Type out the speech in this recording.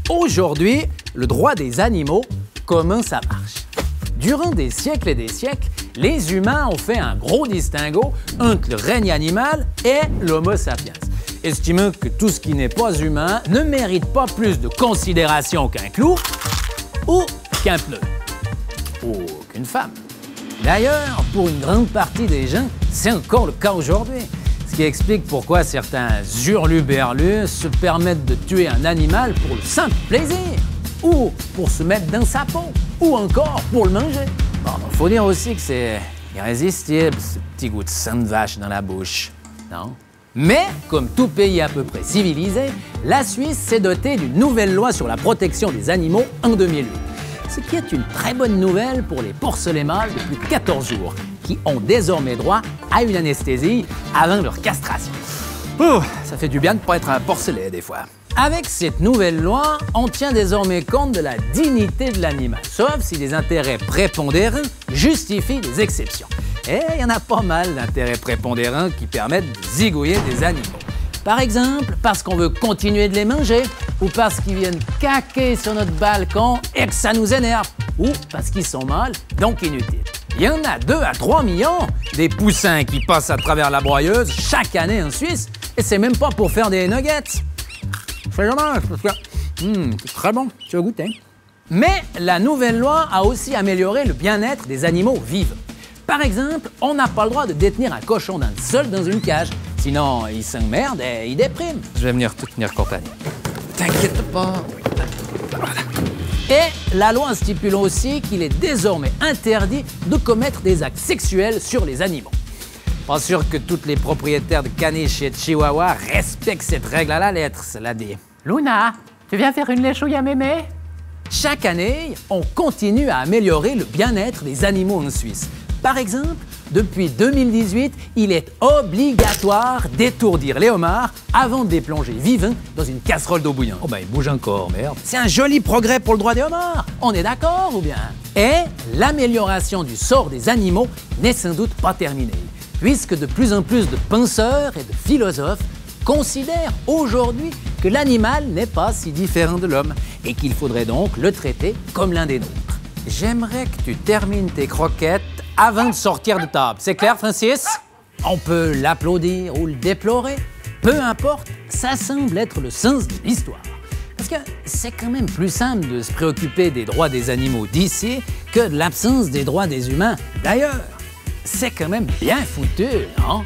Aujourd'hui, le droit des animaux, comment ça marche? Durant des siècles et des siècles, les humains ont fait un gros distinguo entre le règne animal et l'Homo sapiens, estimant que tout ce qui n'est pas humain ne mérite pas plus de considération qu'un clou ou qu'un pneu, ou qu'une femme. D'ailleurs, pour une grande partie des gens, c'est encore le cas aujourd'hui. Ce qui explique pourquoi certains hurluberlus se permettent de tuer un animal pour le simple plaisir, ou pour se mettre dans sa peau, ou encore pour le manger. Bon, faut dire aussi que c'est irrésistible, ce petit goût de sang de vache dans la bouche, non? Mais, comme tout pays à peu près civilisé, la Suisse s'est dotée d'une nouvelle loi sur la protection des animaux en 2008. Ce qui est une très bonne nouvelle pour les porcelets mâles de plus de 14 jours, qui ont désormais droit à une anesthésie avant leur castration. Ouh, ça fait du bien de ne pas être un porcelet des fois. Avec cette nouvelle loi, on tient désormais compte de la dignité de l'animal, sauf si des intérêts prépondérants justifient des exceptions. Et il y en a pas mal d'intérêts prépondérants qui permettent de zigouiller des animaux. Par exemple, parce qu'on veut continuer de les manger, ou parce qu'ils viennent caquer sur notre balcon et que ça nous énerve, ou parce qu'ils sont mâles, donc inutiles. Il y en a 2 à 3 millions des poussins qui passent à travers la broyeuse chaque année en Suisse, et c'est même pas pour faire des nuggets. C'est dommage, parce que c'est très bon, tu vas goûter. Mais la nouvelle loi a aussi amélioré le bien-être des animaux vivants. Par exemple, on n'a pas le droit de détenir un cochon d'Inde seul dans une cage. Sinon, il s'emmerde et il déprime. Je vais venir te tenir compagnie. T'inquiète pas. Voilà. Et la loi stipule aussi qu'il est désormais interdit de commettre des actes sexuels sur les animaux. Pas sûr que tous les propriétaires de caniches et de chihuahuas respectent cette règle à la lettre, cela dit. Luna, tu viens faire une léchouille à mémé? Chaque année, on continue à améliorer le bien-être des animaux en Suisse. Par exemple, depuis 2018, il est obligatoire d'étourdir les homards avant de les plonger vivants dans une casserole d'eau bouillante. Oh ben, il bouge encore, merde. C'est un joli progrès pour le droit des homards. On est d'accord ou bien? Et l'amélioration du sort des animaux n'est sans doute pas terminée, puisque de plus en plus de penseurs et de philosophes considèrent aujourd'hui que l'animal n'est pas si différent de l'homme et qu'il faudrait donc le traiter comme l'un des nôtres. J'aimerais que tu termines tes croquettes avant de sortir de table. C'est clair, Francis? On peut l'applaudir ou le déplorer. Peu importe, ça semble être le sens de l'histoire. Parce que c'est quand même plus simple de se préoccuper des droits des animaux d'ici que de l'absence des droits des humains d'ailleurs. C'est quand même bien foutu, non?